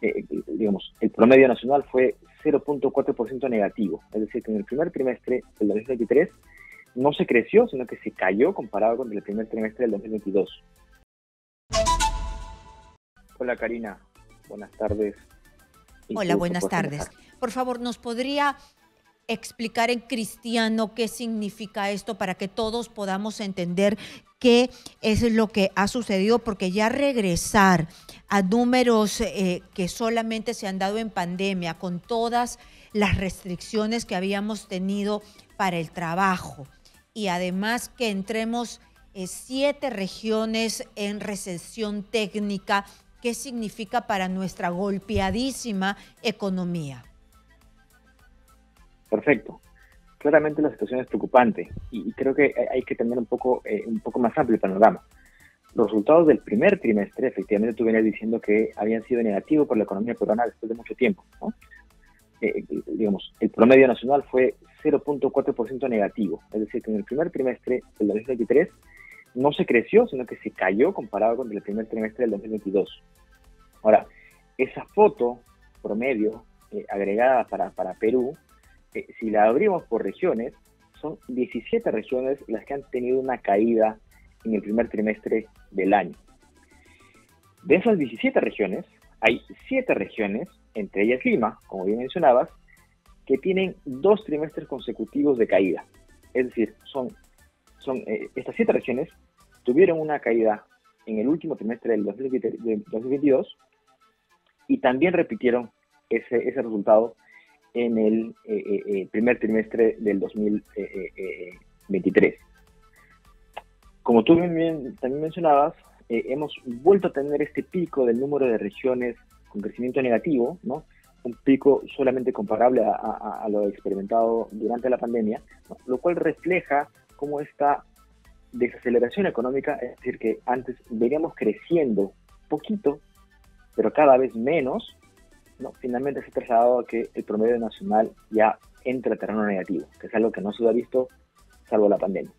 el promedio nacional fue 0.4% negativo. Es decir, que en el primer trimestre del 2023 no se creció, sino que se cayó comparado con el primer trimestre del 2022. Hola Karina, buenas tardes. Hola, buenas tardes. Por favor, ¿nos podría explicar en cristiano qué significa esto para que todos podamos entender qué es lo que ha sucedido? Porque ya regresar a números que solamente se han dado en pandemia, con todas las restricciones que habíamos tenido para el trabajo, y además que entremos 7 regiones en recesión técnica, ¿qué significa para nuestra golpeadísima economía? Perfecto. Claramente la situación es preocupante y creo que hay que tener un poco más amplio el panorama. Los resultados del primer trimestre, efectivamente, tú venías diciendo que habían sido negativos por la economía peruana después de mucho tiempo, ¿no? El promedio nacional fue 0.4% negativo. Es decir, que en el primer trimestre del 2023 no se creció, sino que se cayó comparado con el primer trimestre del 2022. Ahora, esa foto promedio agregada para Perú, si la abrimos por regiones, son 17 regiones las que han tenido una caída en el primer trimestre del año. De esas 17 regiones, hay 7 regiones, entre ellas Lima, como bien mencionabas, que tienen 2 trimestres consecutivos de caída. Es decir, estas 7 regiones tuvieron una caída en el último trimestre del 2022 y también repitieron ese resultado en el primer trimestre del 2023. Como tú también mencionabas, hemos vuelto a tener este pico del número de regiones con crecimiento negativo, ¿no? Un pico solamente comparable a lo experimentado durante la pandemia, ¿no? Lo cual refleja cómo esta desaceleración económica, es decir, que antes veníamos creciendo poquito, pero cada vez menos, ¿no? Finalmente se ha trasladado a que el promedio nacional ya entra a terreno negativo, que es algo que no se ha visto salvo la pandemia.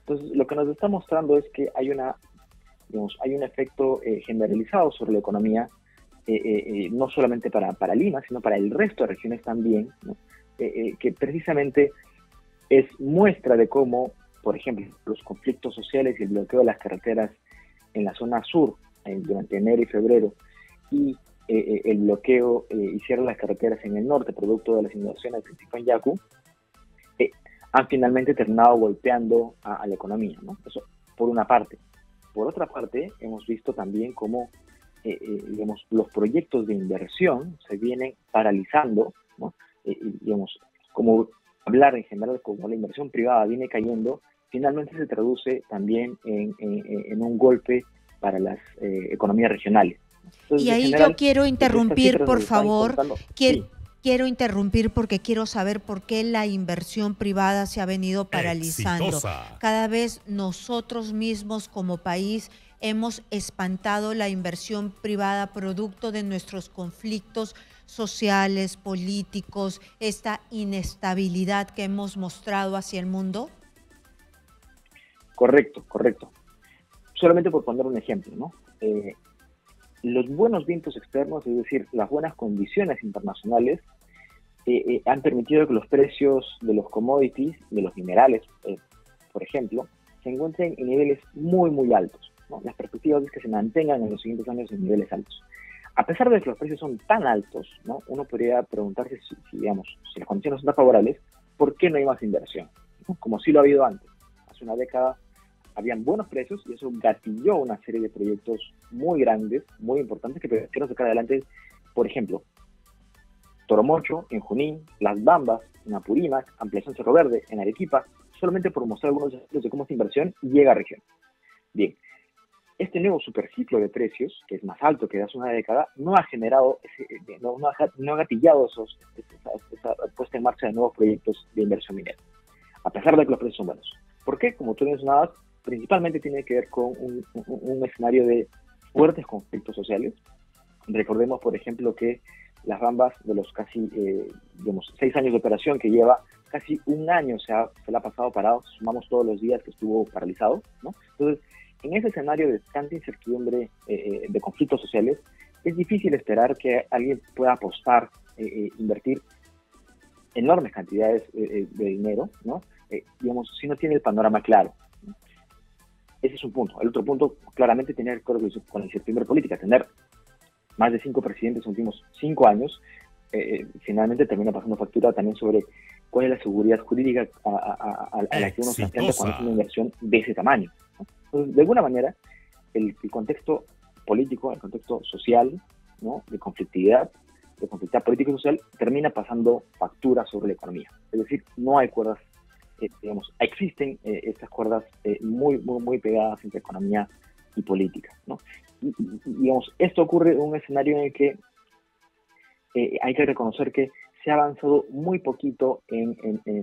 Entonces, lo que nos está mostrando es que hay un efecto generalizado sobre la economía, no solamente para Lima, sino para el resto de regiones también, ¿no? Que precisamente es muestra de cómo, por ejemplo, los conflictos sociales y el bloqueo de las carreteras en la zona sur durante enero y febrero, y el bloqueo y cierre de las carreteras en el norte, producto de las inundaciones en Sifón Yaku, han finalmente terminado golpeando a la economía, ¿no? Eso por una parte. Por otra parte, hemos visto también cómo los proyectos de inversión se vienen paralizando, ¿no? Como hablar en general, como la inversión privada viene cayendo, finalmente se traduce también en un golpe para las economías regionales. Entonces, y ahí general, yo quiero interrumpir, por favor, sí. Quiero interrumpir porque quiero saber por qué la inversión privada se ha venido paralizando. Exitosa. Cada vez nosotros mismos como país hemos espantado la inversión privada producto de nuestros conflictos sociales, políticos, esta inestabilidad que hemos mostrado hacia el mundo. Correcto. Solamente por poner un ejemplo, ¿no? Los buenos vientos externos, es decir, las buenas condiciones internacionales, han permitido que los precios de los commodities, de los minerales, por ejemplo, se encuentren en niveles muy, muy altos, ¿no? Las perspectivas es que se mantengan en los siguientes años en niveles altos. A pesar de que los precios son tan altos, ¿no? Uno podría preguntarse si las condiciones son tan favorables, ¿por qué no hay más inversión? ¿No? Como sí lo ha habido antes. Hace una década habían buenos precios y eso gatilló una serie de proyectos muy grandes, muy importantes, que permitieron sacar adelante, por ejemplo, Toromocho en Junín, Las Bambas en Apurímac, ampliación Cerro Verde en Arequipa, solamente por mostrar algunos ejemplos de cómo esta inversión llega a región. Bien, este nuevo superciclo de precios, que es más alto que de hace una década, no ha generado, no ha gatillado esa puesta en marcha de nuevos proyectos de inversión minera, a pesar de que los precios son buenos. ¿Por qué? Como tú mencionabas, principalmente tiene que ver con un escenario de fuertes conflictos sociales. Recordemos, por ejemplo, que Las Bambas, de los casi 6 años de operación que lleva, casi un año se la ha pasado parado, sumamos todos los días que estuvo paralizado, ¿no? Entonces, en ese escenario de tanta incertidumbre de conflictos sociales, es difícil esperar que alguien pueda apostar, invertir enormes cantidades de dinero, ¿no? Digamos, si no tiene el panorama claro. Ese es un punto. El otro punto, claramente, tener con la incertidumbre política, tener más de 5 presidentes en los últimos 5 años, finalmente termina pasando factura también sobre cuál es la seguridad jurídica a la que uno se enfrenta cuando es una inversión de ese tamaño, ¿no? Entonces, de alguna manera, el contexto político, el contexto social, ¿no? de conflictividad política y social, termina pasando factura sobre la economía. Es decir, no hay cuerdas, digamos, existen estas cuerdas muy pegadas entre economía y política, ¿no? Y, digamos, esto ocurre en un escenario en el que hay que reconocer que se ha avanzado muy poquito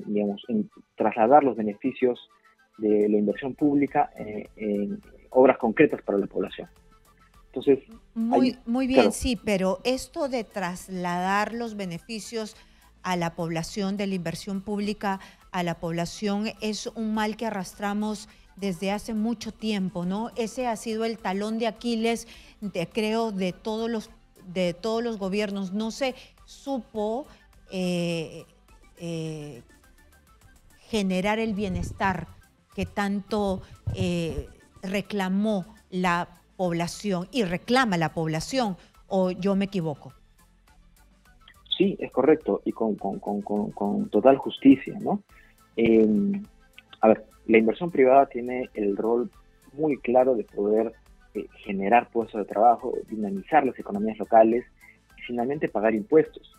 digamos, en trasladar los beneficios de la inversión pública en obras concretas para la población. Entonces, muy bien, claro, sí, pero esto de trasladar los beneficios a la población de la inversión pública a la población es un mal que arrastramos desde hace mucho tiempo, ¿no? Ese ha sido el talón de Aquiles, creo, de todos los gobiernos. No se supo generar el bienestar que tanto reclamó la población y reclama la población, ¿o yo me equivoco? sí, es correcto, y con total justicia, ¿no? A ver, la inversión privada tiene el rol muy claro de poder generar puestos de trabajo, dinamizar las economías locales y finalmente pagar impuestos.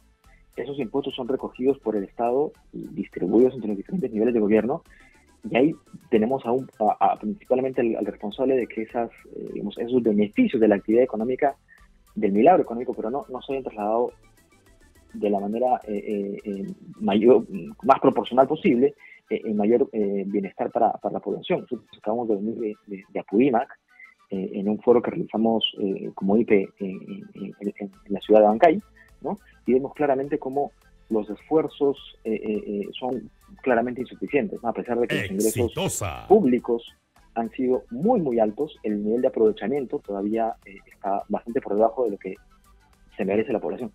Esos impuestos son recogidos por el Estado y distribuidos entre los diferentes niveles de gobierno, y ahí tenemos principalmente al responsable de que esos beneficios de la actividad económica, del milagro económico, pero no se hayan trasladado de la manera más proporcional posible, en mayor bienestar para la población. Nosotros acabamos de venir de Apurímac, en un foro que realizamos como IPE en la ciudad de Bancay, ¿no? Y vemos claramente cómo los esfuerzos son claramente insuficientes, ¿no? A pesar de que los ingresos públicos han sido muy altos, el nivel de aprovechamiento todavía está bastante por debajo de lo que se merece la población.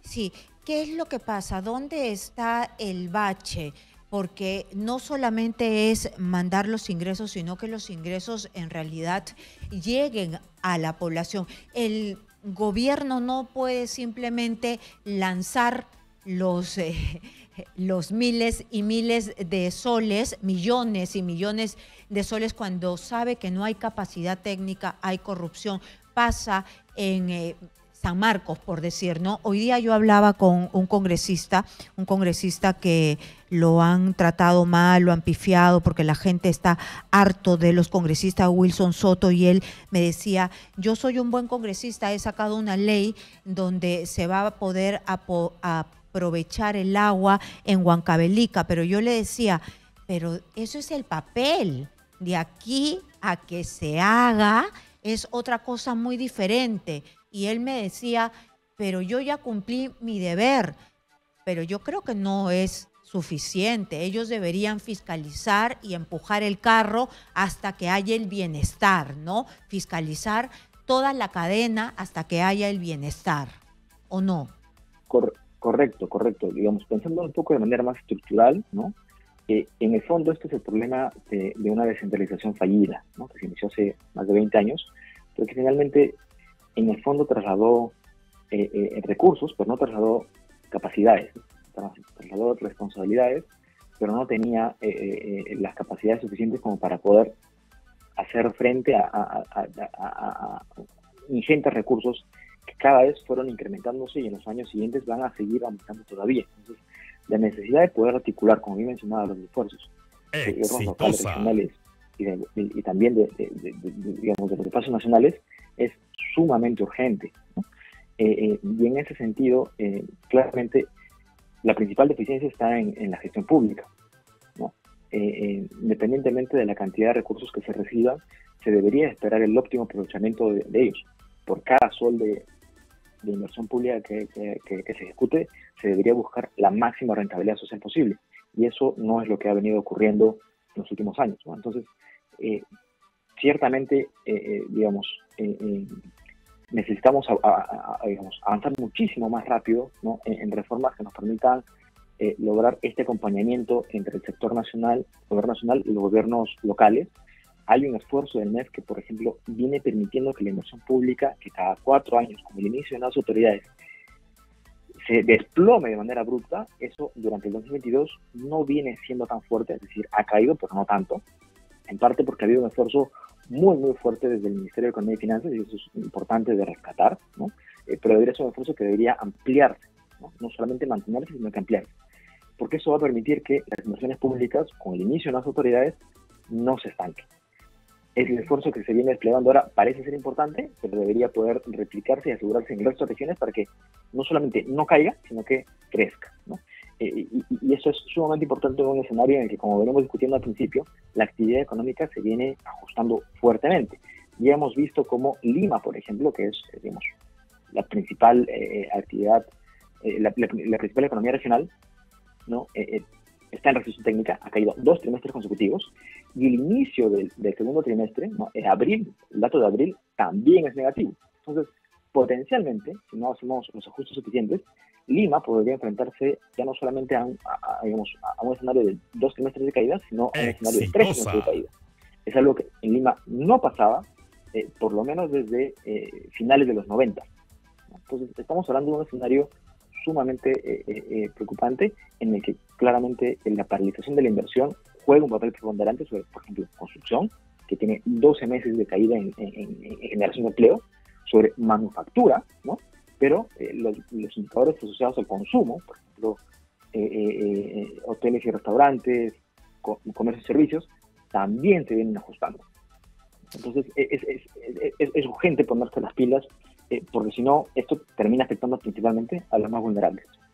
Sí, ¿qué es lo que pasa? ¿Dónde está el bache? Porque no solamente es mandar los ingresos, sino que los ingresos en realidad lleguen a la población. El gobierno no puede simplemente lanzar los miles y miles de soles, millones y millones de soles, cuando sabe que no hay capacidad técnica, hay corrupción. Pasa en San Marcos, por decir, ¿no? Hoy día yo hablaba con un congresista que lo han tratado mal, lo han pifiado, porque la gente está harto de los congresistas, Wilson Soto, y él me decía, yo soy un buen congresista, he sacado una ley donde se va a poder aprovechar el agua en Huancavelica, pero yo le decía, pero eso es el papel, de aquí a que se haga es otra cosa muy diferente. Y él me decía, pero yo ya cumplí mi deber, pero yo creo que no es suficiente. Ellos deberían fiscalizar y empujar el carro hasta que haya el bienestar, ¿no? Fiscalizar toda la cadena hasta que haya el bienestar, ¿o no? Correcto. Digamos, pensando un poco de manera más estructural, ¿no? En el fondo este es el problema de una descentralización fallida, ¿no? Que se inició hace más de 20 años, pero que finalmente en el fondo trasladó recursos, pero no trasladó capacidades, trasladó responsabilidades, pero no tenía las capacidades suficientes como para poder hacer frente a ingentes recursos que cada vez fueron incrementándose y en los años siguientes van a seguir aumentando todavía. Entonces, la necesidad de poder articular, como bien mencionaba, los esfuerzos de gobiernos locales, regionales y también digamos, de los espacios nacionales es sumamente urgente, ¿no? Y en ese sentido, claramente, la principal deficiencia está en la gestión pública, ¿no? Independientemente de la cantidad de recursos que se reciban, se debería esperar el óptimo aprovechamiento de ellos. Por cada sol de inversión pública que se ejecute, se debería buscar la máxima rentabilidad social posible. Y eso no es lo que ha venido ocurriendo en los últimos años, ¿no? Entonces, ciertamente, digamos, necesitamos digamos, avanzar muchísimo más rápido, ¿no? en reformas que nos permitan lograr este acompañamiento entre el sector nacional, el gobierno nacional y los gobiernos locales. Hay un esfuerzo del MEF que, por ejemplo, viene permitiendo que la inversión pública, que cada 4 años, con el inicio de las autoridades, se desplome de manera abrupta. Eso durante el 2022 no viene siendo tan fuerte, es decir, ha caído, pero no tanto, en parte porque ha habido un esfuerzo muy fuerte desde el Ministerio de Economía y Finanzas, y eso es importante de rescatar, ¿no? Pero debería ser un esfuerzo que debería ampliarse, no solamente mantenerse, sino que ampliarse, porque eso va a permitir que las inversiones públicas, con el inicio de las autoridades, no se estanquen. El esfuerzo que se viene desplegando ahora parece ser importante, pero debería poder replicarse y asegurarse en el resto de regiones para que no solamente no caiga, sino que crezca, ¿no? Y eso es sumamente importante en un escenario en el que, como venimos discutiendo al principio, la actividad económica se viene ajustando fuertemente. Ya hemos visto cómo Lima, por ejemplo, que es, digamos, la principal actividad, la principal economía regional, ¿no? Está en recesión técnica, ha caído 2 trimestres consecutivos, y el inicio del segundo trimestre, ¿no? En abril, el dato de abril también es negativo. Entonces, potencialmente, si no hacemos los ajustes suficientes, Lima podría enfrentarse ya no solamente a un escenario de 2 trimestres de caída, sino a un escenario de 3 trimestres de caída. Es algo que en Lima no pasaba, por lo menos desde finales de los 90. Entonces, estamos hablando de un escenario sumamente preocupante, en el que claramente la paralización de la inversión juega un papel preponderante sobre, por ejemplo, construcción, que tiene 12 meses de caída en generación de empleo, sobre manufactura, ¿no? Pero los indicadores asociados al consumo, por ejemplo, hoteles y restaurantes, comercio y servicios, también se vienen ajustando. Entonces, es urgente ponerse las pilas, porque si no, esto termina afectando principalmente a los más vulnerables.